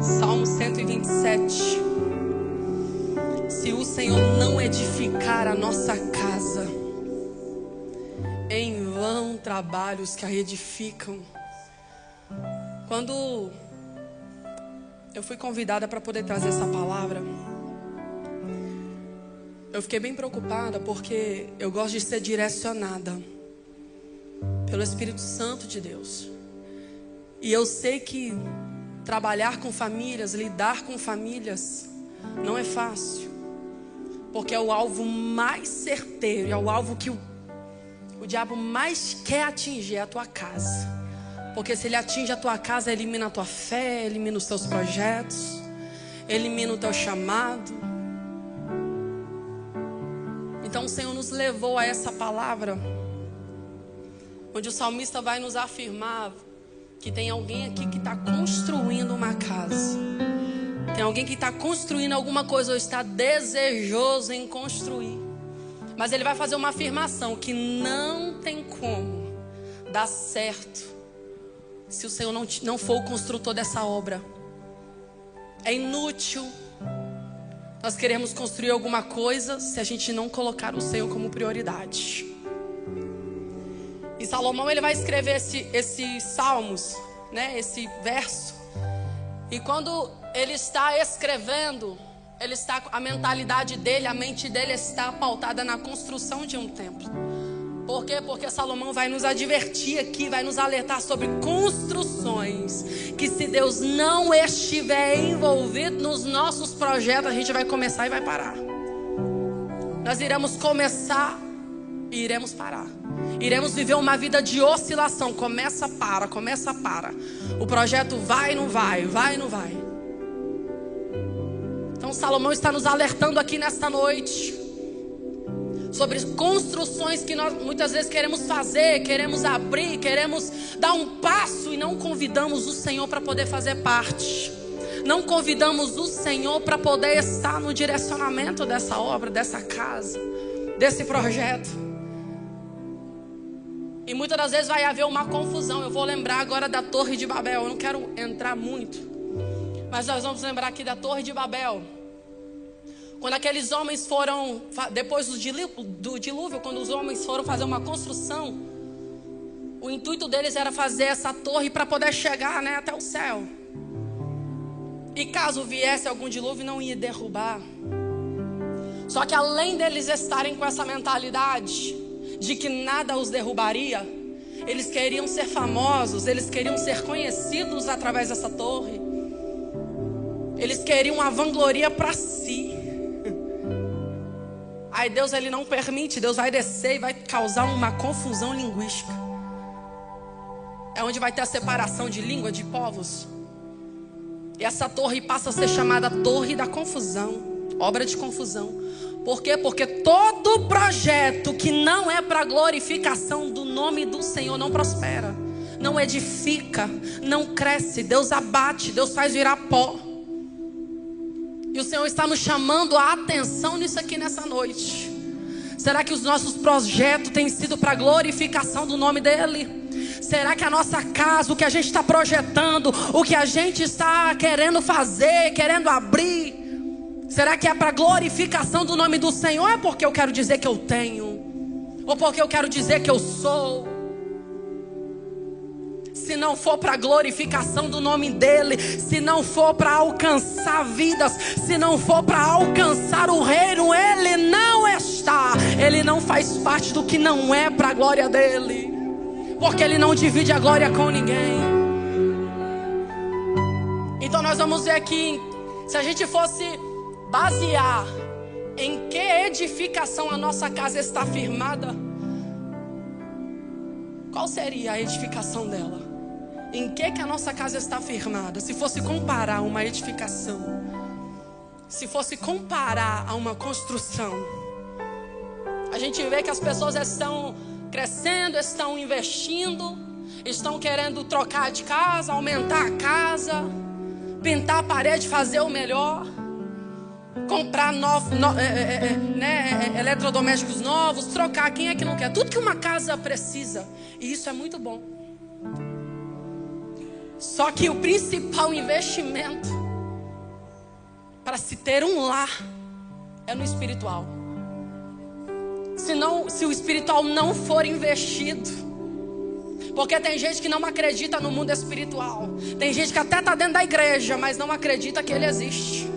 Salmo 127. Se o Senhor não edificar a nossa casa, em vão trabalhos que a edificam. Quando eu fui convidada para poder trazer essa palavra, eu fiquei bem preocupada, porque eu gosto de ser direcionada pelo Espírito Santo de Deus. E eu sei que trabalhar com famílias, lidar com famílias, não é fácil. Porque é o alvo mais certeiro, é o alvo que o diabo mais quer atingir, é a tua casa. Porque se ele atinge a tua casa, elimina a tua fé, elimina os teus projetos, elimina o teu chamado. Então o Senhor nos levou a essa palavra, onde o salmista vai nos afirmar que tem alguém aqui que está construindo uma casa. Tem alguém que está construindo alguma coisa ou está desejoso em construir. Mas ele vai fazer uma afirmação que não tem como dar certo se o Senhor não for o construtor dessa obra. É inútil nós queremos construir alguma coisa se a gente não colocar o Senhor como prioridade. E Salomão, ele vai escrever esses salmos, né, esse verso. E quando ele está escrevendo, a mentalidade dele, a mente dele está pautada na construção de um templo. Por quê? Porque Salomão vai nos advertir aqui, vai nos alertar sobre construções, que se Deus não estiver envolvido nos nossos projetos, a gente vai começar e vai parar. Nós iremos começar e iremos parar. Iremos viver uma vida de oscilação. Começa, para, começa, para. O projeto vai, não vai, vai, não vai. Então Salomão está nos alertando aqui nesta noite sobre construções que nós muitas vezes queremos fazer, queremos abrir, queremos dar um passo e não convidamos o Senhor para poder fazer parte. Não convidamos o Senhor para poder estar no direcionamento dessa obra, dessa casa, desse projeto. E muitas das vezes vai haver uma confusão. Eu vou lembrar agora da Torre de Babel. Eu não quero entrar muito, mas nós vamos lembrar aqui da Torre de Babel. Quando aqueles homens foram, depois do dilúvio, quando os homens foram fazer uma construção, o intuito deles era fazer essa torre para poder chegar, né, até o céu. E caso viesse algum dilúvio, não ia derrubar. Só que além deles estarem com essa mentalidade de que nada os derrubaria, eles queriam ser famosos, eles queriam ser conhecidos através dessa torre. Eles queriam a vangloria para si. Aí Deus, ele não permite. Deus vai descer e vai causar uma confusão linguística. É onde vai ter a separação de língua, de povos. E essa torre passa a ser chamada Torre da Confusão, obra de confusão. Por quê? Porque todo projeto que não é para glorificação do nome do Senhor não prospera, não edifica, não cresce. Deus abate, Deus faz virar pó. E o Senhor está nos chamando a atenção nisso aqui nessa noite. Será que os nossos projetos têm sido para glorificação do nome dEle? Será que a nossa casa, o que a gente está projetando, o que a gente está querendo fazer, querendo abrir, será que é para glorificação do nome do Senhor? É porque eu quero dizer que eu tenho, ou porque eu quero dizer que eu sou? Se não for para glorificação do nome dEle, se não for para alcançar vidas, se não for para alcançar o reino, Ele não está. Ele não faz parte do que não é para a glória dEle, porque Ele não divide a glória com ninguém. Então nós vamos ver aqui, se a gente fosse basear em que edificação a nossa casa está firmada, qual seria a edificação dela? Em que a nossa casa está firmada? Se fosse comparar uma edificação, se fosse comparar a uma construção, a gente vê que as pessoas estão crescendo, estão investindo, estão querendo trocar de casa, aumentar a casa, pintar a parede, fazer o melhor, comprar eletrodomésticos novos, trocar. Quem é que não quer? Tudo que uma casa precisa. E isso é muito bom. Só que o principal investimento para se ter um lar é no espiritual. Se o espiritual não for investido, porque tem gente que não acredita no mundo espiritual. Tem gente que até está dentro da igreja, mas não acredita que ele existe.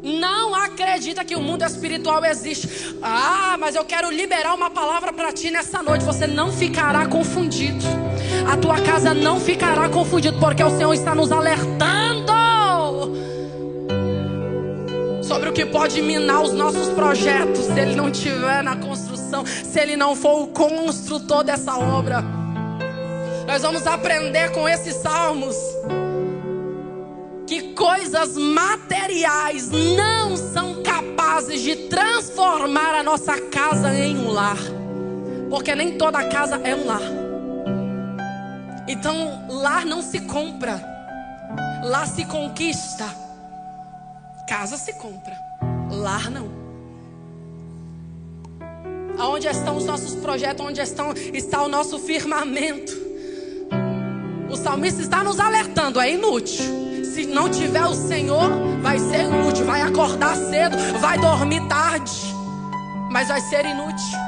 Não acredita que o mundo espiritual existe. Ah, mas eu quero liberar uma palavra para ti nessa noite. Você não ficará confundido. A tua casa não ficará confundida, porque o Senhor está nos alertando sobre o que pode minar os nossos projetos se Ele não estiver na construção, se Ele não for o construtor dessa obra. Nós vamos aprender com esses salmos que coisas materiais não são capazes de transformar a nossa casa em um lar, porque nem toda casa é um lar. Então, lar não se compra, lar se conquista. Casa se compra, lar não. Aonde estão os nossos projetos? Onde está o nosso firmamento? O salmista está nos alertando, é inútil. Se não tiver o Senhor, vai ser inútil. Vai acordar cedo, vai dormir tarde, mas vai ser inútil.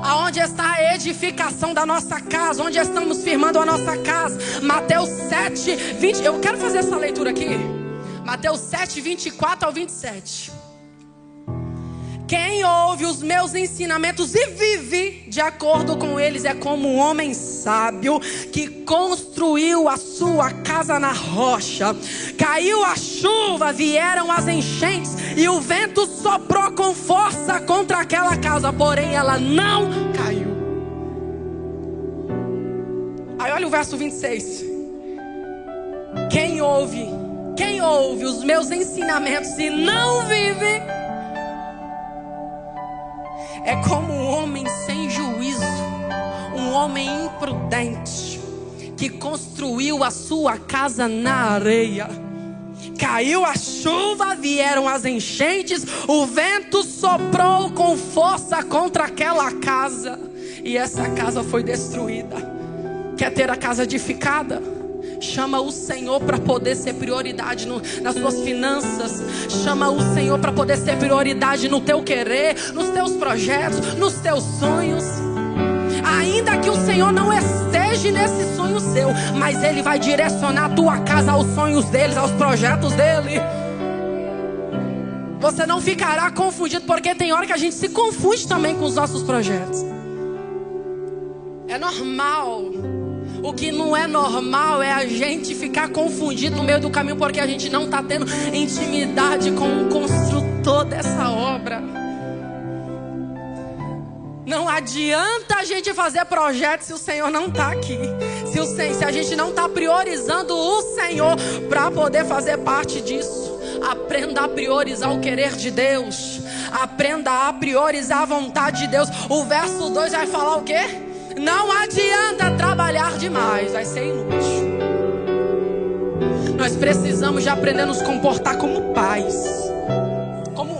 Aonde está a edificação da nossa casa? Onde estamos firmando a nossa casa? Mateus 7, 20. Eu quero fazer essa leitura aqui. Mateus 7, 24 ao 27. Quem ouve os meus ensinamentos e vive de acordo com eles é como um homem sábio que construiu a sua casa na rocha. Caiu a chuva, vieram as enchentes e o vento soprou com força contra aquela casa, porém ela não caiu. Aí olha o verso 26. Quem ouve os meus ensinamentos e não vive é como um homem sem juízo, um homem imprudente que construiu a sua casa na areia. Caiu a chuva, vieram as enchentes, o vento soprou com força contra aquela casa e essa casa foi destruída. Quer ter a casa edificada? Chama o Senhor para poder ser prioridade nas suas finanças. Chama o Senhor para poder ser prioridade no teu querer, nos teus projetos, nos teus sonhos. Ainda que o Senhor não esteja nesse sonho seu, mas Ele vai direcionar a tua casa aos sonhos deles, aos projetos dele. Você não ficará confundido, porque tem hora que a gente se confunde também com os nossos projetos. É normal. O que não é normal é a gente ficar confundido no meio do caminho, porque a gente não está tendo intimidade com o construtor dessa obra. Não adianta a gente fazer projeto se o Senhor não está aqui. Se a gente não está priorizando o Senhor para poder fazer parte disso. Aprenda a priorizar o querer de Deus. Aprenda a priorizar a vontade de Deus. O verso 2 vai falar o quê? Não adianta trabalhar demais, vai ser inútil. Nós precisamos de aprender a nos comportar como pais,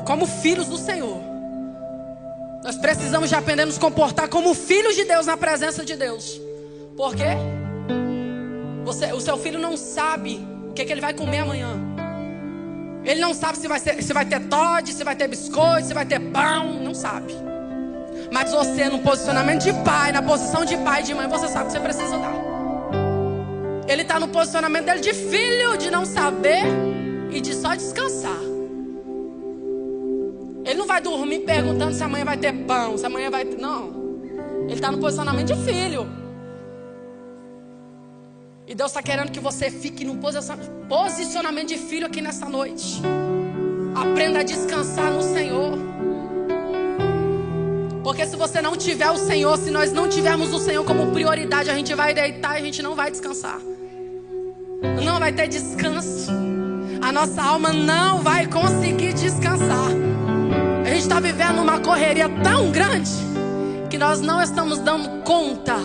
como filhos do Senhor. Nós precisamos de aprender a nos comportar como filhos de Deus na presença de Deus. Por quê? O seu filho não sabe o que ele vai comer amanhã. Ele não sabe se vai ter Toddy, se vai ter biscoito, se vai ter pão, não sabe. Mas você, no posicionamento de pai, na posição de pai e de mãe, você sabe o que você precisa dar. Ele está no posicionamento dele de filho, de não saber e de só descansar. Ele não vai dormir perguntando se amanhã vai ter pão, se amanhã vai ter... Não. Ele está no posicionamento de filho. E Deus está querendo que você fique no posicionamento de filho aqui nessa noite. Aprenda a descansar no Senhor. Porque se você não tiver o Senhor, se nós não tivermos o Senhor como prioridade, a gente vai deitar e a gente não vai descansar. Não vai ter descanso. A nossa alma não vai conseguir descansar. A gente está vivendo uma correria tão grande que nós não estamos dando conta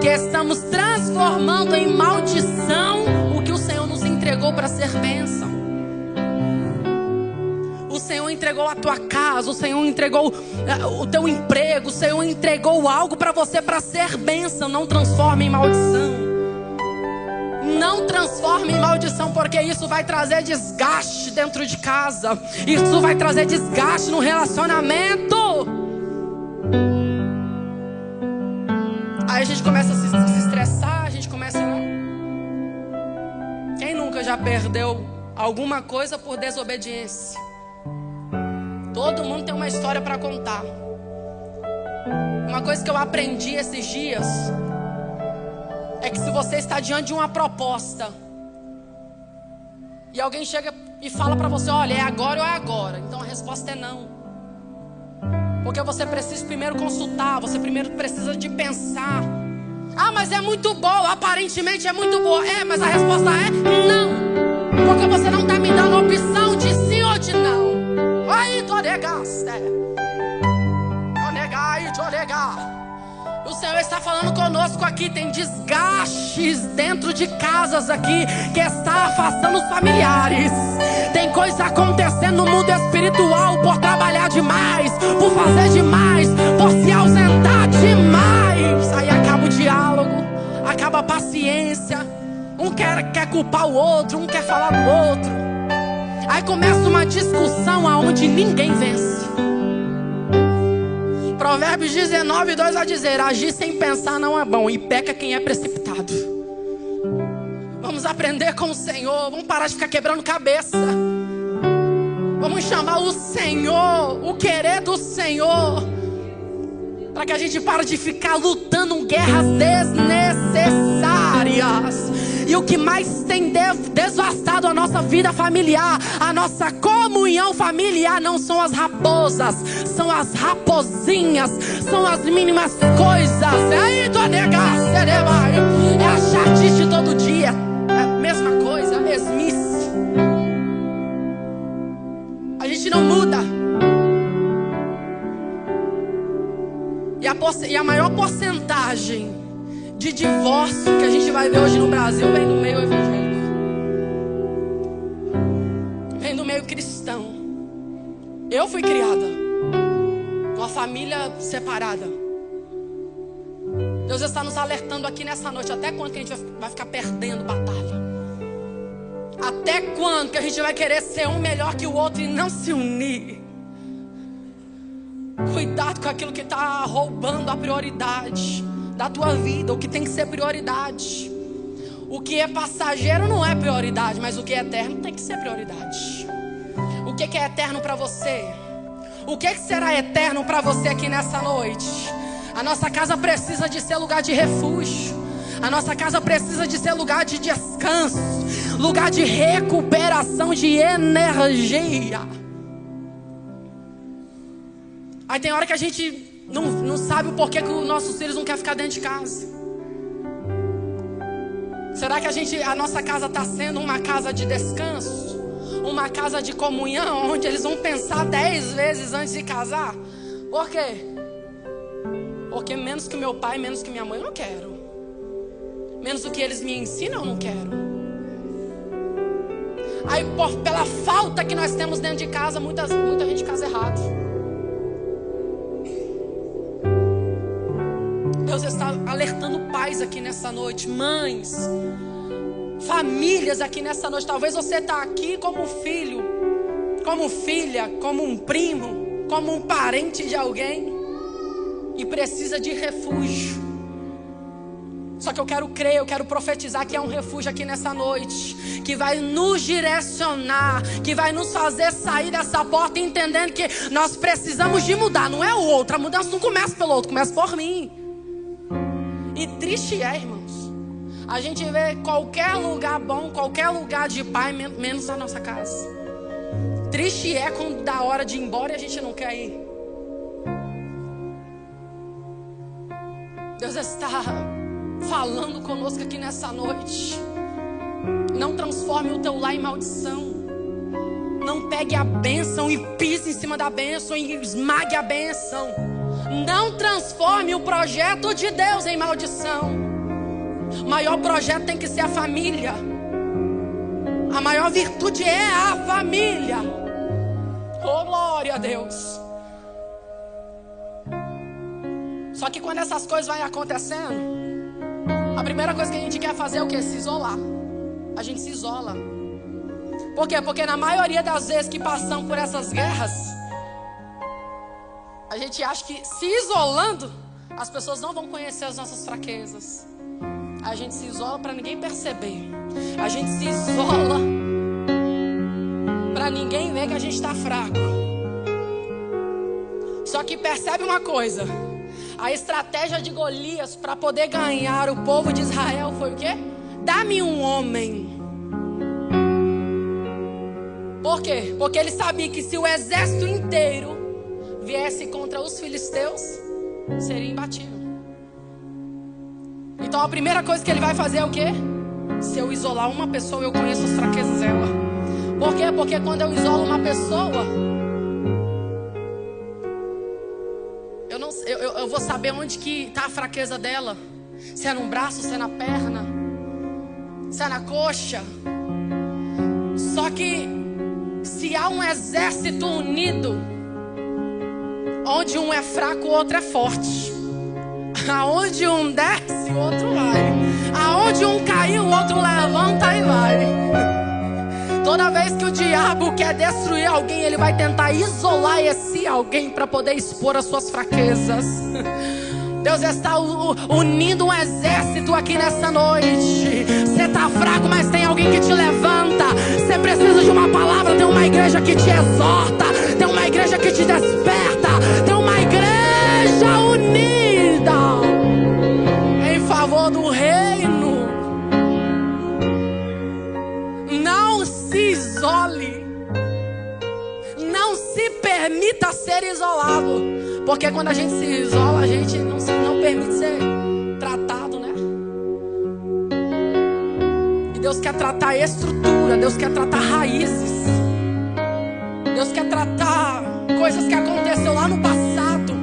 que estamos transformando em maldição o que o Senhor nos entregou para ser bênção. O Senhor entregou a tua casa, o Senhor entregou o teu emprego, o Senhor entregou algo para você para ser bênção. Não transforme em maldição. Não transforme em maldição, porque isso vai trazer desgaste dentro de casa. Isso vai trazer desgaste no relacionamento. Aí a gente começa a se estressar, a gente começa a... Quem nunca já perdeu alguma coisa por desobediência? Todo mundo tem uma história para contar. Uma coisa que eu aprendi esses dias é que se você está diante de uma proposta e alguém chega e fala para você, olha, é agora ou é agora, então a resposta é não. Porque você precisa primeiro consultar, você primeiro precisa de pensar. Ah, mas é muito boa, aparentemente é muito boa. É, mas a resposta é não. Porque você não está me dando a opção de sim ou de não. Aí, tô negaste. Tô negar, tô negar. O Senhor está falando conosco aqui. Tem desgastes dentro de casas aqui que está afastando os familiares. Tem coisa acontecendo no mundo espiritual por trabalhar demais, por fazer demais, por se ausentar demais. Aí acaba o diálogo, acaba a paciência. Um quer culpar o outro, um quer falar do outro. Aí começa uma discussão aonde ninguém vence. Provérbios 19:2 vai dizer: agir sem pensar não é bom, e peca quem é precipitado. Vamos aprender com o Senhor. Vamos parar de ficar quebrando cabeça. Vamos chamar o Senhor, o querer do Senhor, para que a gente pare de ficar lutando guerras desnecessárias. E o que mais tem devastado a nossa vida familiar, a nossa comunhão familiar, não são as raposas, são as raposinhas, são as mínimas coisas. Aí tu negar, é a chatice todo dia, é a mesma coisa, a mesmice. A gente não muda. E a maior porcentagem de divórcio que a gente vai ver hoje no Brasil vem do meio evangélico, vem do meio cristão. Eu fui criada numa família separada. Deus está nos alertando aqui nessa noite. Até quando que a gente vai ficar perdendo batalha? Até quando que a gente vai querer ser um melhor que o outro e não se unir? Cuidado com aquilo que está roubando a prioridade da tua vida, o que tem que ser prioridade. O que é passageiro não é prioridade, mas o que é eterno tem que ser prioridade. O que é eterno para você? O que será eterno para você aqui nessa noite? A nossa casa precisa de ser lugar de refúgio. A nossa casa precisa de ser lugar de descanso, lugar de recuperação de energia. Aí tem hora que a gente não sabe o porquê que os nossos filhos não querem ficar dentro de casa. Será que a nossa casa está sendo uma casa de descanso? Uma casa de comunhão, onde eles vão pensar 10 vezes antes de casar? Por quê? Porque menos que meu pai, menos que minha mãe eu não quero. Menos do que eles me ensinam eu não quero. Aí pela falta que nós temos dentro de casa, muita gente casa errado. Deus está alertando pais aqui nessa noite, mães, famílias aqui nessa noite. Talvez você está aqui como filho, como filha, como um primo, como um parente de alguém e precisa de refúgio. Só que eu quero crer, eu quero profetizar que há um refúgio aqui nessa noite, que vai nos direcionar, que vai nos fazer sair dessa porta entendendo que nós precisamos de mudar, não é o outro. A mudança não começa pelo outro, começa por mim. E triste é, irmãos, a gente vê qualquer lugar bom, qualquer lugar de pai, menos a nossa casa. Triste é quando dá hora de ir embora e a gente não quer ir. Deus está falando conosco aqui nessa noite. Não transforme o teu lar em maldição. Não pegue a bênção e pise em cima da bênção e esmague a bênção. Não transforme o projeto de Deus em maldição. O maior projeto tem que ser a família. A maior virtude é a família. Oh, glória a Deus. Só que quando essas coisas vão acontecendo, a primeira coisa que a gente quer fazer é o quê? Se isolar. a gente se isola. Por quê? Porque na maioria das vezes que passamos por essas guerras, a gente acha que se isolando, as pessoas não vão conhecer as nossas fraquezas. A gente se isola para ninguém perceber. A gente se isola para ninguém ver que a gente está fraco. Só que percebe uma coisa: a estratégia de Golias para poder ganhar o povo de Israel foi o quê? Dá-me um homem. Por quê? Porque ele sabia que se o exército inteiro viesse contra os filisteus, seria imbatível. Então a primeira coisa que ele vai fazer é o quê? Se eu isolar uma pessoa, eu conheço as fraquezas dela. Por quê? Porque quando eu isolo uma pessoa, eu vou saber onde que está a fraqueza dela. Se é no braço, se é na perna, se é na coxa. Só que se há um exército unido, onde um é fraco, o outro é forte. Aonde um desce, o outro vai. Aonde um caiu, o outro levanta e vai. Toda vez que o diabo quer destruir alguém, ele vai tentar isolar esse alguém para poder expor as suas fraquezas. Deus está unindo um exército aqui nessa noite. Você está fraco, mas tem alguém que te levanta. Você precisa de uma palavra, tem uma igreja que te exorta, tem uma igreja que te desperta, tem uma igreja unida em favor do reino. Não se isole. Não se permita ser isolado. Porque quando a gente se isola, a gente não permite ser tratado, né? E Deus quer tratar a estrutura, Deus quer tratar raízes, Deus quer tratar coisas que aconteceu lá no passado.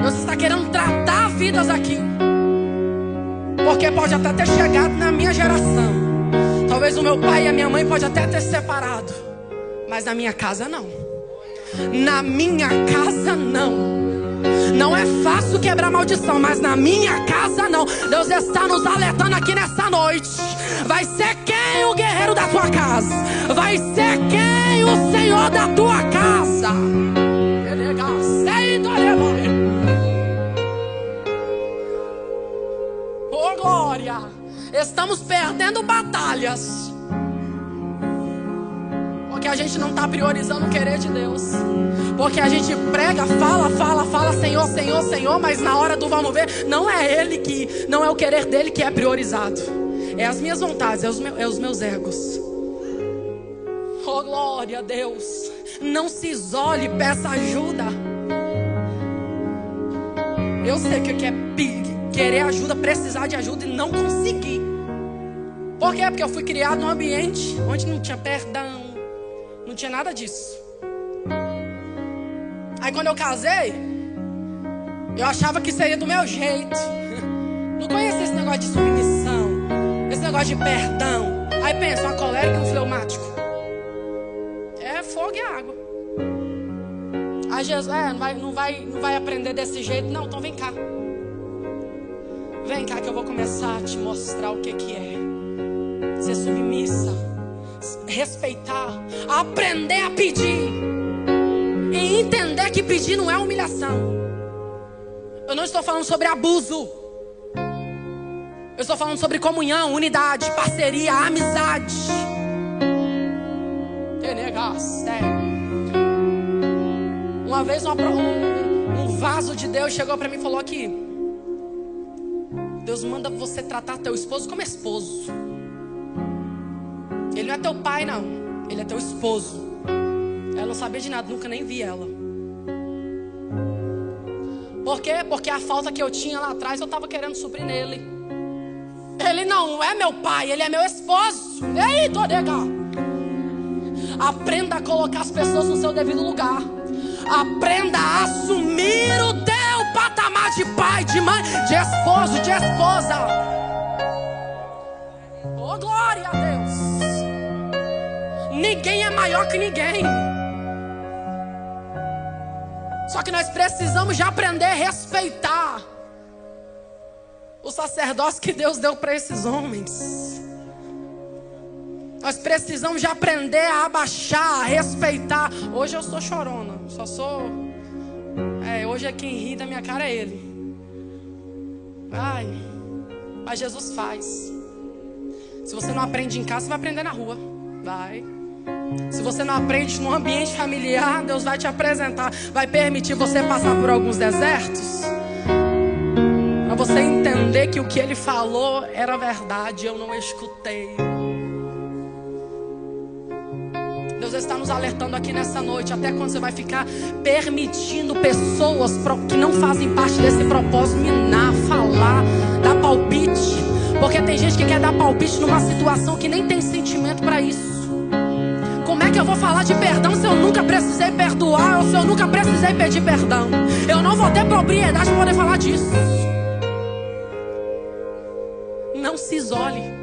Deus está querendo tratar vidas aqui. Porque pode até ter chegado na minha geração. Talvez o meu pai e a minha mãe pode até ter separado, mas na minha casa não. Na minha casa não. Não é fácil quebrar maldição, mas na minha casa não. Deus está nos alertando aqui nessa noite. Vai ser quem o guerreiro da tua casa? Vai ser quem o Senhor da tua casa? Oh glória! Estamos perdendo batalhas porque a gente não está priorizando o querer de Deus. Porque a gente prega, fala, Senhor, Senhor, Senhor, mas na hora do vamos ver, não é o querer dele que é priorizado. É as minhas vontades, é os meus egos. Oh glória a Deus. Não se isole, peça ajuda. Eu sei o que é querer ajuda, precisar de ajuda e não conseguir. Por quê? Porque eu fui criado num ambiente onde não tinha perdão, não tinha nada disso. Aí quando eu casei, eu achava que seria do meu jeito. Não conhecia esse negócio de submissão, esse negócio de perdão. Aí pensa, uma colérica e um fleumático. É fogo e água. Aí Jesus, não vai aprender desse jeito. Não, então vem cá. Vem cá que eu vou começar a te mostrar o que é ser submissa, respeitar, aprender a pedir e entender que pedir não é humilhação. Eu não estou falando sobre abuso. Eu estou falando sobre comunhão, unidade, parceria, amizade. Uma vez um vaso de Deus chegou para mim e falou aqui: Deus manda você tratar teu esposo como esposo. Ele não é teu pai não, ele é teu esposo. Ela não sabia de nada, nunca nem vi ela. Por quê? Porque a falta que eu tinha lá atrás eu estava querendo suprir nele. Ele não é meu pai, ele é meu esposo. Ei, tô legal. Aprenda a colocar as pessoas no seu devido lugar. Aprenda a assumir o teu patamar de pai, de mãe, de esposo, de esposa. Oh, glória a Deus. Ninguém é maior que ninguém. Só que nós precisamos de aprender a respeitar o sacerdócio que Deus deu para esses homens. Nós precisamos de aprender a abaixar, a respeitar. Hoje eu sou chorona, só sou... hoje é quem ri da minha cara é ele. Mas Jesus faz. Se você não aprende em casa, você vai aprender na rua. Vai. Se você não aprende no ambiente familiar, Deus vai te apresentar, vai permitir você passar por alguns desertos, para você entender que o que Ele falou era verdade. Eu não escutei. Deus está nos alertando aqui nessa noite. Até quando você vai ficar permitindo pessoas que não fazem parte desse propósito minar, falar, dar palpite? Porque tem gente que quer dar palpite numa situação que nem tem sentimento para isso. Como é que eu vou falar de perdão se eu nunca precisei perdoar, ou se eu nunca precisei pedir perdão? Eu não vou ter propriedade para poder falar disso. Não se isole.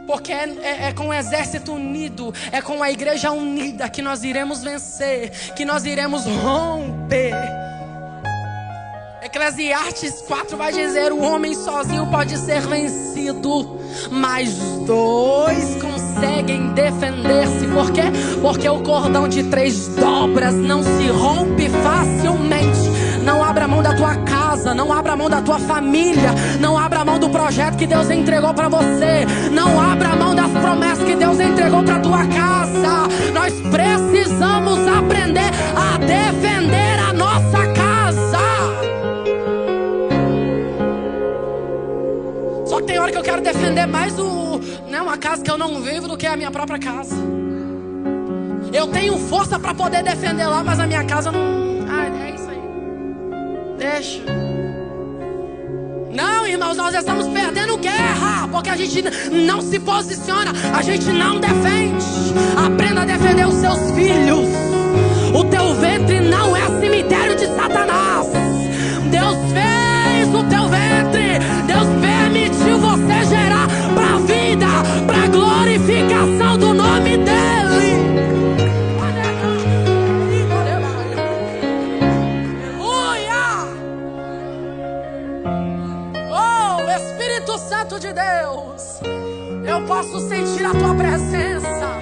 Porque é com o exército unido, é com a igreja unida que nós iremos vencer, que nós iremos romper. Eclesiastes 4 vai dizer: o homem sozinho pode ser vencido, mas dois conseguem defender-se. Por quê? Porque o cordão de 3 dobras não se rompe facilmente. Não abra mão da tua casa, não abra mão da tua família, não abra mão do projeto que Deus entregou para você, não abra mão das promessas que Deus entregou para tua casa. Nós precisamos aprender a defender a nossa casa. Só que tem hora que eu quero defender mais uma casa que eu não vivo do que a minha própria casa. Eu tenho força para poder defender lá, mas a minha casa não... é isso aí. Deixa. Não, irmãos, nós estamos perdendo guerra porque a gente não se posiciona, a gente não defende. Aprenda a defender os seus filhos. O teu ventre não é cemitério de Satanás. Deus fez o teu ventre, Deus permitiu você gerar para a vida, para a glorificação do nome dEle. Espírito Santo de Deus, eu posso sentir a tua presença.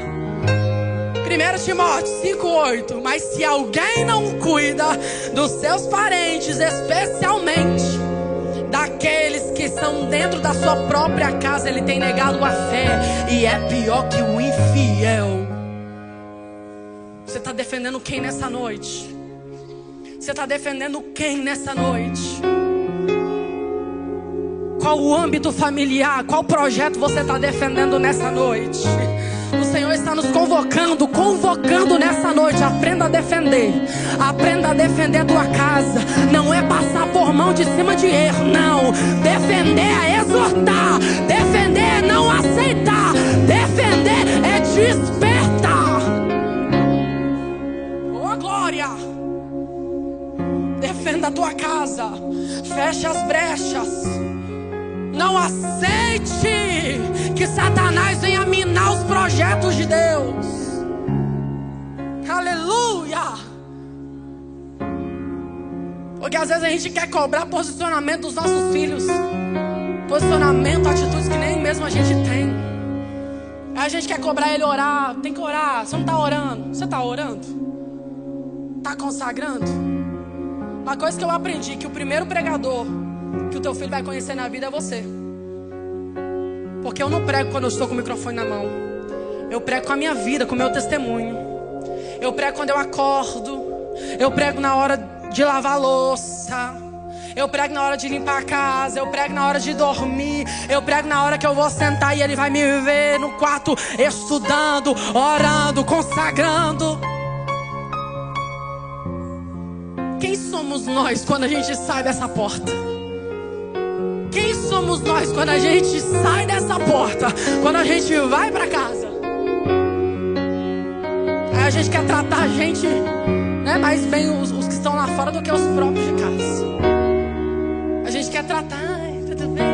1 Timóteo 5:8. Mas se alguém não cuida dos seus parentes, especialmente daqueles que são dentro da sua própria casa, ele tem negado a fé e é pior que o infiel. Você está defendendo quem nessa noite? Você está defendendo quem nessa noite? Qual o âmbito familiar, qual projeto você está defendendo nessa noite? O Senhor está nos convocando nessa noite. Aprenda a defender a tua casa. Não é passar por mão de cima de erro, não. Defender é exortar, defender é não aceitar, defender é despertar. Oh glória! Defenda a tua casa, feche as brechas. Não aceite que Satanás venha minar os projetos de Deus. Aleluia! Porque às vezes a gente quer cobrar posicionamento dos nossos filhos. Posicionamento, atitudes que nem mesmo a gente tem. Aí a gente quer cobrar ele orar. Tem que orar. Você não está orando. Você está orando? Está consagrando? Uma coisa que eu aprendi, que o primeiro pregador que o teu filho vai conhecer na vida é você. Porque eu não prego quando eu estou com o microfone na mão. Eu prego com a minha vida, com o meu testemunho. Eu prego quando eu acordo. Eu prego na hora de lavar a louça. Eu prego na hora de limpar a casa. Eu prego na hora de dormir. Eu prego na hora que eu vou sentar e ele vai me ver no quarto estudando, orando, consagrando. Quem somos nós quando a gente sai dessa porta? Quem somos nós quando a gente sai dessa porta? Quando a gente vai para casa? Aí a gente quer tratar a gente, né, mais bem os que estão lá fora do que os próprios de casa. A gente quer tratar, tudo bem.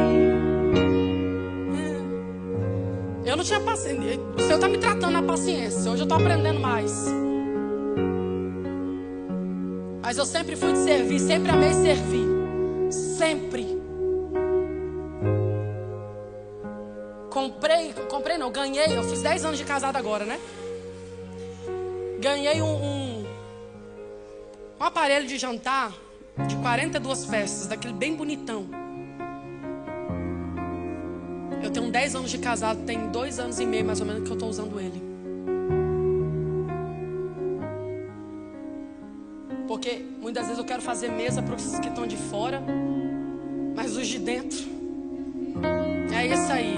Eu não tinha paciência. O Senhor está me tratando na paciência. Hoje eu estou aprendendo mais. Mas eu sempre fui de servir, sempre amei servir. Sempre. Com ganhei, eu fiz 10 anos de casado agora, né? Ganhei um aparelho de jantar de 42 peças, daquele bem bonitão. Eu tenho 10 anos de casado, tem 2 anos e meio mais ou menos que eu estou usando ele. Porque muitas vezes eu quero fazer mesa para os que estão de fora, mas os de dentro, é isso aí.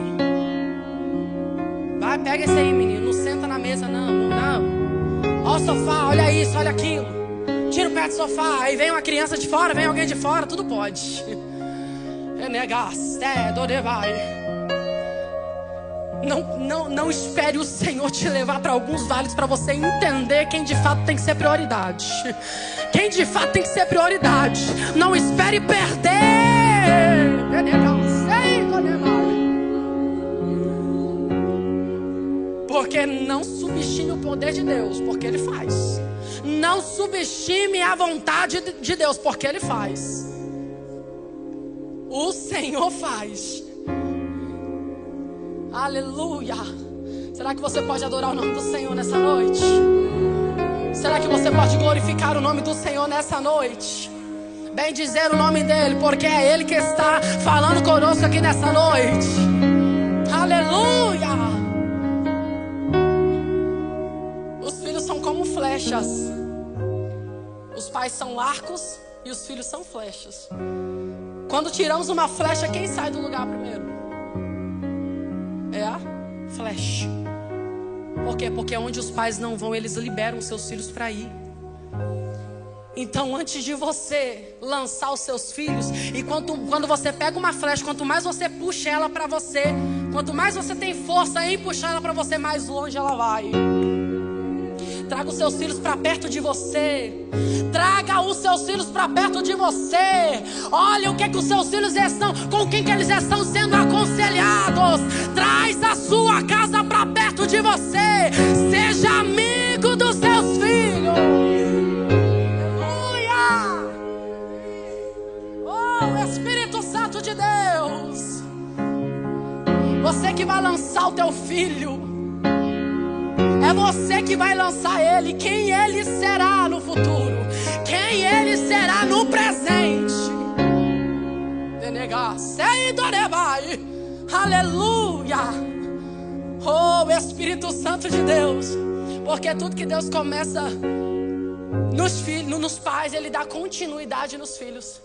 Vai, pega esse aí, menino, não senta na mesa não. Olha o sofá, olha isso, olha aquilo. Tira o pé do sofá, aí vem uma criança de fora, vem alguém de fora, tudo pode. Não espere o Senhor te levar para alguns vales para você entender quem de fato tem que ser prioridade. Quem de fato tem que ser prioridade. Não espere perder. Porque não subestime o poder de Deus, porque Ele faz. Não subestime a vontade de Deus, porque Ele faz. O Senhor faz. Aleluia. Será que você pode adorar o nome do Senhor nessa noite? Será que você pode glorificar o nome do Senhor nessa noite? Bem dizer o nome dEle, porque é Ele que está falando conosco aqui nessa noite. Aleluia. Os filhos são como flechas. Os pais são arcos e os filhos são flechas. Quando tiramos uma flecha, quem sai do lugar primeiro? É a flecha. Por quê? Porque onde os pais não vão, eles liberam seus filhos para ir. Então, antes de você lançar os seus filhos, e quando você pega uma flecha, quanto mais você puxa ela para você, quanto mais você tem força em puxar ela para você, mais longe ela vai. Traga os seus filhos para perto de você. Traga os seus filhos para perto de você. Olha o que os seus filhos estão, com quem que eles estão sendo aconselhados. Traz a sua casa para perto de você. Seja amigo dos seus filhos. Aleluia. Oh, Espírito Santo de Deus. Você que vai lançar o teu filho, é você que vai lançar ele. Quem ele será no futuro, quem ele será no presente. Aleluia. Oh, Espírito Santo de Deus. Porque tudo que Deus começa nos filhos, nos pais, Ele dá continuidade nos filhos.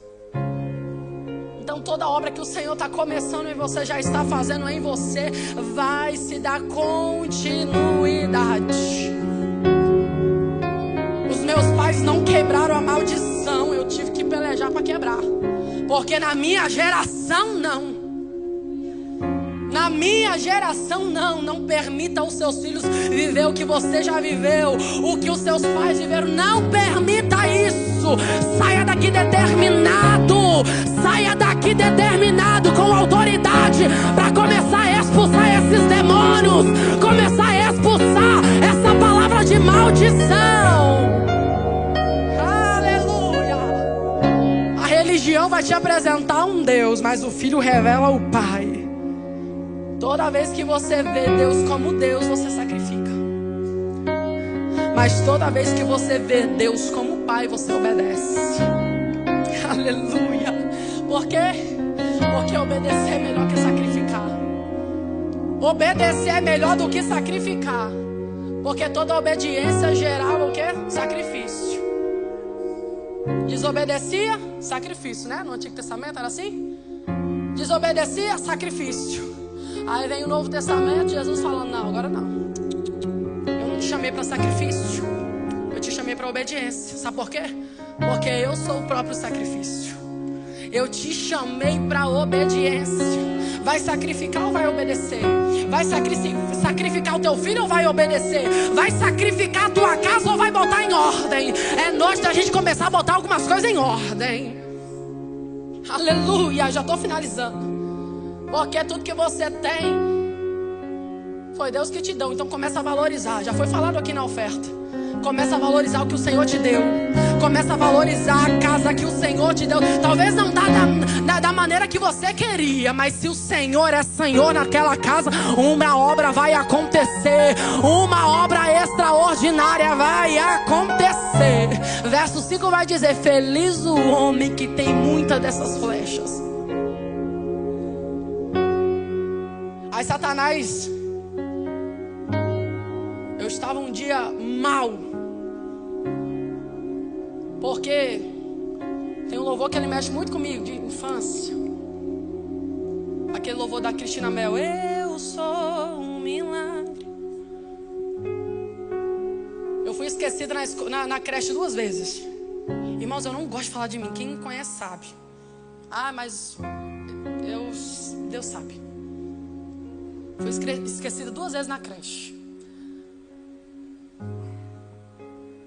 Então toda obra que o Senhor está começando e você já está fazendo em você, vai se dar continuidade. Os meus pais não quebraram a maldição, eu tive que pelejar para quebrar. Porque na minha geração não. Na minha geração não permita os seus filhos viver o que você já viveu, o que os seus pais viveram. Não permita isso. Saia daqui determinado. Saia daqui determinado com autoridade para começar a expulsar esses demônios, começar a expulsar essa palavra de maldição. Aleluia. A religião vai te apresentar um Deus, mas o Filho revela o Pai. Toda vez que você vê Deus como Deus, você sacrifica. Mas toda vez que você vê Deus como Pai, você obedece. Aleluia. Por quê? Porque obedecer é melhor que sacrificar. Obedecer é melhor do que sacrificar. Porque toda obediência gerava o quê? Sacrifício. Desobedecia, sacrifício, né? No Antigo Testamento era assim? Desobedecia, sacrifício. Aí vem o Novo Testamento, Jesus falando, não, agora não. Eu não te chamei para sacrifício, eu te chamei para obediência. Sabe por quê? Porque eu sou o próprio sacrifício. Eu te chamei para obediência. Vai sacrificar ou vai obedecer? Vai sacrificar o teu filho ou vai obedecer? Vai sacrificar a tua casa ou vai botar em ordem? É noite da gente começar a botar algumas coisas em ordem. Aleluia, já estou finalizando. Porque tudo que você tem foi Deus que te deu. Então começa a valorizar. Já foi falado aqui na oferta. Começa a valorizar o que o Senhor te deu. Começa a valorizar a casa que o Senhor te deu. Talvez não dá da maneira que você queria, mas se o Senhor é Senhor naquela casa, uma obra vai acontecer. Uma obra extraordinária vai acontecer. Verso 5 vai dizer: feliz o homem que tem muitas dessas flechas. Aí Satanás, eu estava um dia mal, porque tem um louvor que ele mexe muito comigo, de infância. Aquele louvor da Cristina Mel: eu sou um milagre. Eu fui esquecida na creche 2 vezes. Irmãos, eu não gosto de falar de mim. Quem me conhece sabe. Mas Deus sabe. Fui esquecida 2 vezes na creche.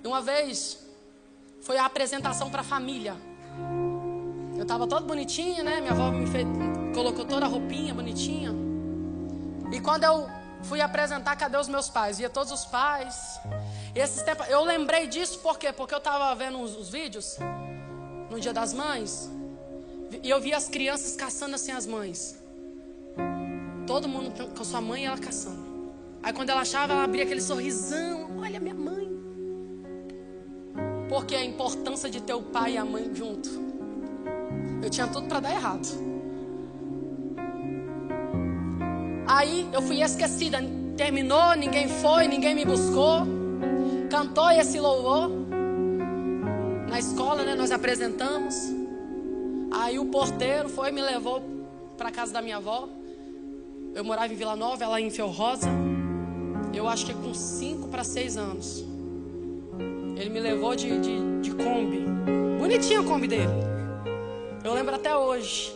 E uma vez foi a apresentação para a família. Eu estava toda bonitinha, né? Minha avó colocou toda a roupinha bonitinha. E quando eu fui apresentar, cadê os meus pais? Via todos os pais. E esses tempos, eu lembrei disso por quê? Porque eu estava vendo os vídeos no Dia das Mães. E eu vi as crianças caçando assim as mães. Todo mundo com sua mãe e ela caçando. Aí quando ela achava, ela abria aquele sorrisão: olha minha mãe. Porque a importância de ter o pai e a mãe junto. Eu tinha tudo para dar errado. Aí eu fui esquecida. Terminou, ninguém foi, ninguém me buscou. Cantou esse louvor na escola, né? Nós apresentamos. Aí o porteiro foi e me levou para casa da minha avó. Eu morava em Vila Nova, ela em Fiel Rosa. Eu acho que com 5 para 6 anos. Ele me levou de Kombi. Bonitinha a Kombi dele. Eu lembro até hoje.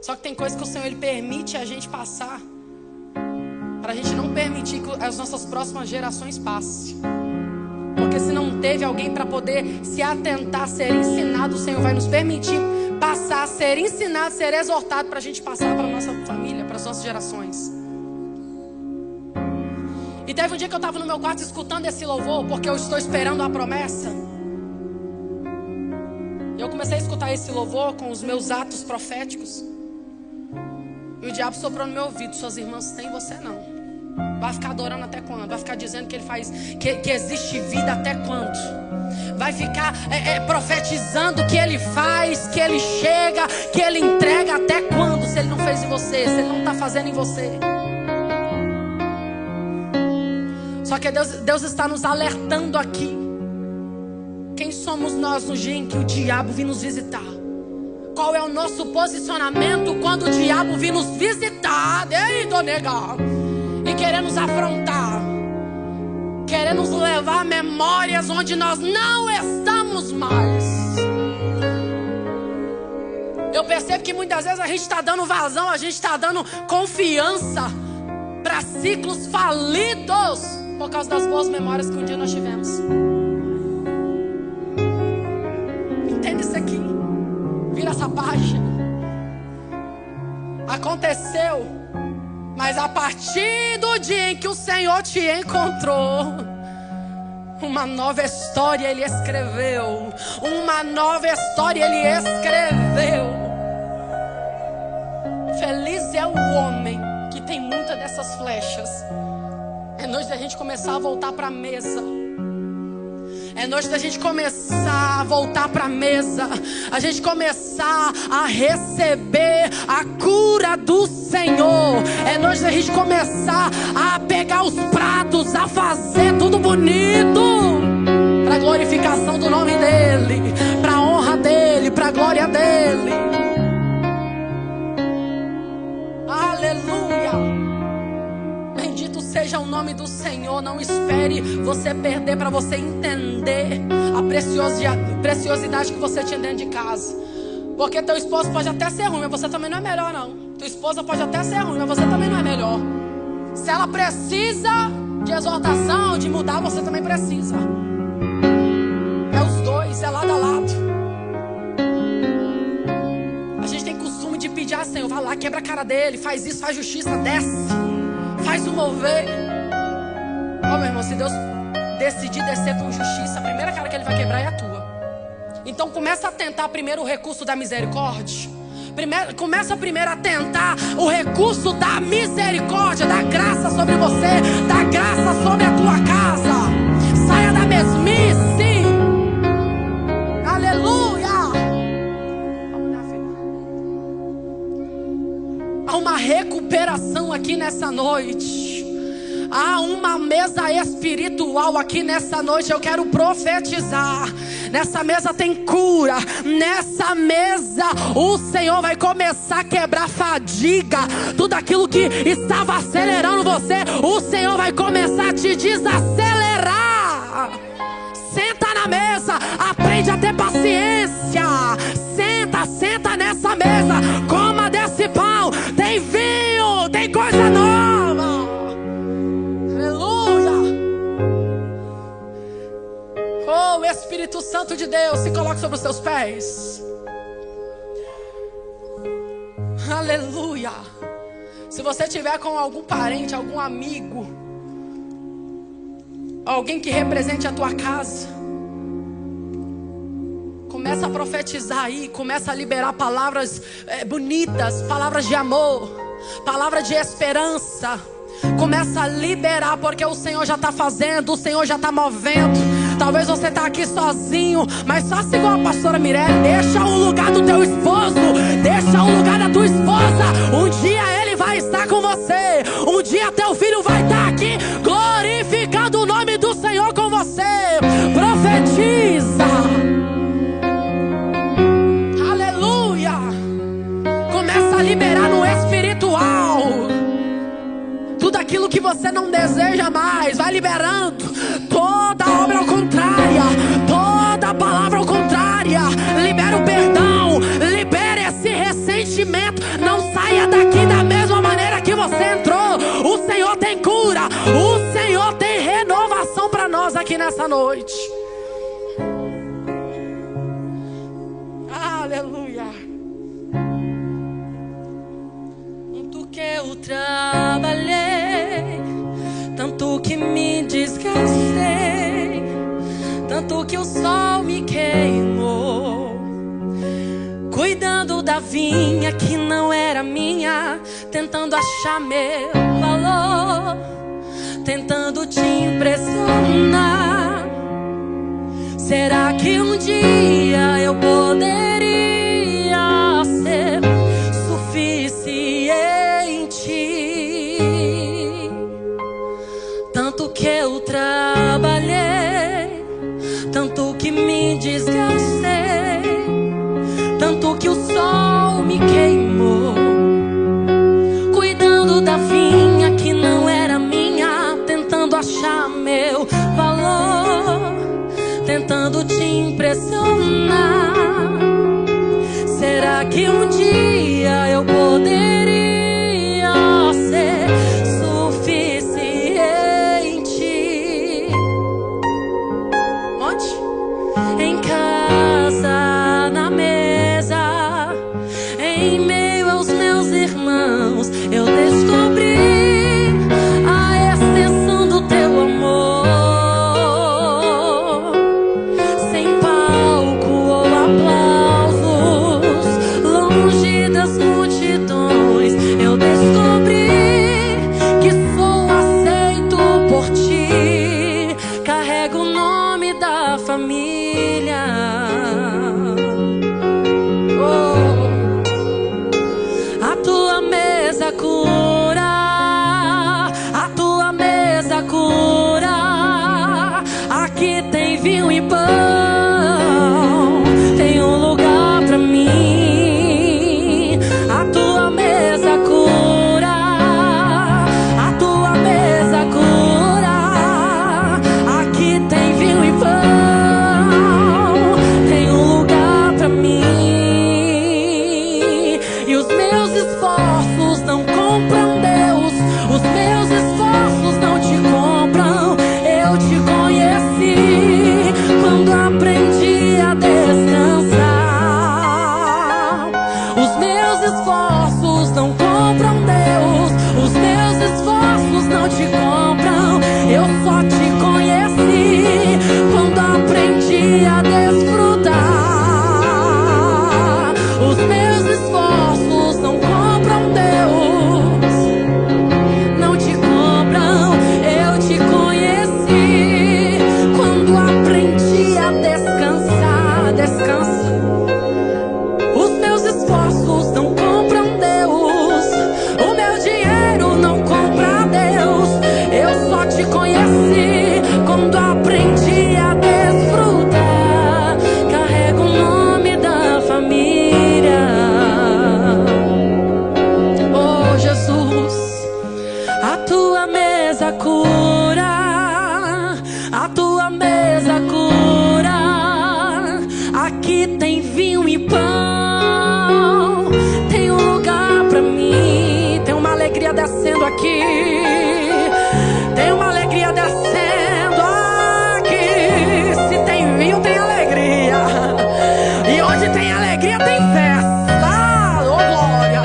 Só que tem coisa que o Senhor, Ele permite a gente passar, para a gente não permitir que as nossas próximas gerações passem. Porque se não teve alguém para poder se atentar, ser ensinado, o Senhor vai nos permitir passar, ser ensinado, ser exortado, para a gente passar para a nossa família, para as nossas gerações. E teve um dia que eu estava no meu quarto escutando esse louvor, porque eu estou esperando a promessa. E eu comecei a escutar esse louvor com os meus atos proféticos. E o diabo soprou no meu ouvido: suas irmãs têm, você não. Vai ficar adorando até quando? Vai ficar dizendo que ele faz, que existe vida até quando? Vai ficar profetizando que ele faz, que ele chega, que ele entrega até quando? Se ele não fez em você, se ele não está fazendo em você. Só que Deus está nos alertando aqui. Quem somos nós no dia em que o diabo vir nos visitar? Qual é o nosso posicionamento quando o diabo vir nos visitar? E querer nos afrontar, querer nos levar a memórias onde nós não estamos mais. Eu percebo que muitas vezes a gente está dando vazão, a gente está dando confiança para ciclos falidos por causa das boas memórias que um dia nós tivemos. Entende isso aqui? Vira essa página. Aconteceu, mas a partir do dia em que o Senhor te encontrou, uma nova história Ele escreveu. Uma nova história Ele escreveu. Feliz é o homem que tem muitas dessas flechas. É noite da gente começar a voltar para a mesa. É noite da gente começar a voltar para a mesa. A gente começar a receber a cura do Senhor. É noite da gente começar a pegar os pratos, a fazer tudo bonito, para a glorificação do nome dEle, para a honra dEle, para a glória dEle. Aleluia. Bendito seja o nome do Senhor. Não espere você perder para você entender a preciosidade que você tinha dentro de casa. Porque teu esposo pode até ser ruim, mas você também não é melhor não. Tua esposa pode até ser ruim, mas você também não é melhor. Se ela precisa de exortação, de mudar, você também precisa. É os dois, é lado a lado. A gente tem costume de pedir a Senhor: vai lá, quebra a cara dele, faz isso, faz justiça, desce, faz o mover. Ó, meu irmão, se Deus decidir descer com justiça, a primeira cara que ele vai quebrar é a tua. Então começa a tentar primeiro o recurso da misericórdia. Começa primeiro a tentar o recurso da misericórdia, da graça sobre você, da graça sobre a tua casa. Saia da mesmice. Aleluia. Há uma recuperação aqui nessa noite. Há uma mesa espiritual aqui nessa noite. Eu quero profetizar. Nessa mesa tem cura. Nessa mesa o Senhor vai começar a quebrar fadiga. Tudo aquilo que estava acelerando você, o Senhor vai começar a te desacelerar. Senta na mesa, aprende a ter paciência. Senta nessa mesa, coma desse pão. Tem vinho, tem coisa nova. Oh, Espírito Santo de Deus, se coloque sobre os seus pés. Aleluia. Se você tiver com algum parente, algum amigo, alguém que represente a tua casa, começa a profetizar aí, começa a liberar palavras bonitas, palavras de amor, palavras de esperança. Começa a liberar, porque o Senhor já está fazendo, o Senhor já está movendo. Talvez você está aqui sozinho, mas faça igual a pastora Mirelle. Deixa um lugar do teu esposo, deixa um lugar da tua esposa. Um dia ele vai estar com você. Um dia teu filho vai estar aqui glorificando o nome do Senhor com você. Profetiza. Aleluia. Começa a liberar no espiritual tudo aquilo que você não deseja mais. Vai liberando toda obra ao contrária, toda palavra ao contrária. Libera o perdão, libera esse ressentimento. Não saia daqui da mesma maneira que você entrou. O Senhor tem cura, o Senhor tem renovação para nós aqui nessa noite. Aleluia. Tanto que eu trabalhei, tanto que me desgastei, tanto que o sol me queimou, cuidando da vinha que não era minha, tentando achar meu valor, tentando te impressionar. Será que um dia eu poderia ser suficiente? Tanto que eu trabalhei, tanto que me desgastei, tanto que o sol me queimou, cuidando da vinha que não era minha, tentando achar meu valor, tentando te impressionar. tua mesa cura, a tua mesa cura. Aqui tem vinho e pão, tem um lugar pra mim. Tem uma alegria descendo aqui, tem uma alegria descendo aqui. Se tem vinho, tem alegria, e onde tem alegria tem festa. Oh glória,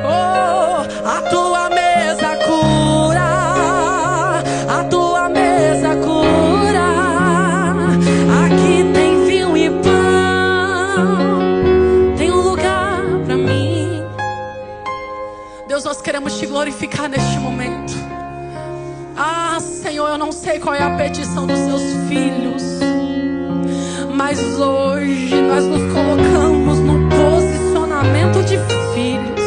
oh, a tua mesa cura, a tua mesa cura. Aqui tem vinho e pão, tem um lugar pra mim. Deus, nós queremos te glorificar neste momento. Ah, Senhor, eu não sei qual é a petição dos seus filhos, mas hoje nós nos colocamos no posicionamento de filhos,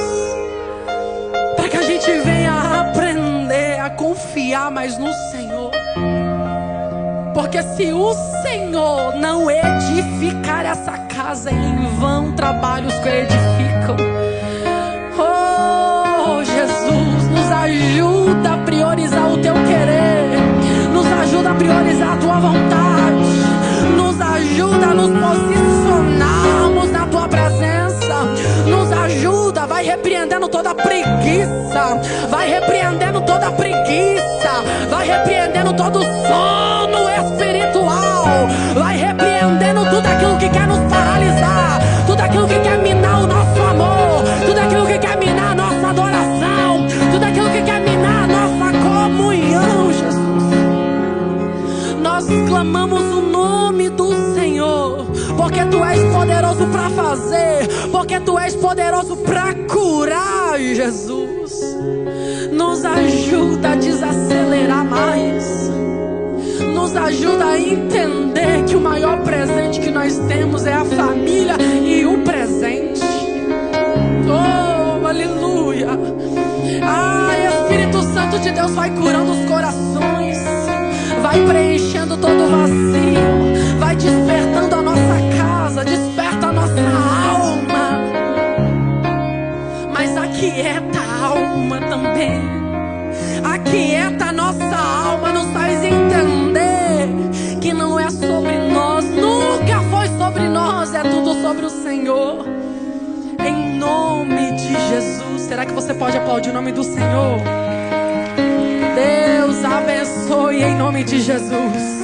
para que a gente venha aprender a confiar mais no Senhor. Porque se o Senhor não edificar essa casa, é em vão trabalhos que edificam. Oh Jesus, nos ajuda a priorizar o teu querer, nos ajuda a priorizar a tua vontade, nos ajuda a nos posicionarmos na tua presença, nos ajuda. Vai repreendendo toda preguiça, vai repreendendo toda preguiça, vai repreendendo todo sono espiritual, vai repreendendo tudo aquilo que quer nos paralisar, tudo aquilo que quer minar o nosso amor, tudo aquilo que quer minar a nossa adoração, tudo aquilo que quer minar a nossa comunhão. Jesus, nós clamamos o nome do Senhor, porque tu és poderoso para fazer, porque tu és poderoso para curar. Jesus, nos ajuda a desacelerar mais, nos ajuda a entender que o maior presente que nós temos é a família e o presente. Oh, aleluia. Ah, Espírito Santo de Deus vai curando os corações, vai preenchendo todo o vazio, vai despertando a nossa casa, desperta a nossa alma, mas aquieta a alma também, aquieta a nossa alma, nos faz entender que não é sobre nós, nunca foi sobre nós, é tudo sobre o Senhor. Em nome de Jesus. Será que você pode aplaudir o nome do Senhor? Deus abençoe em nome de Jesus.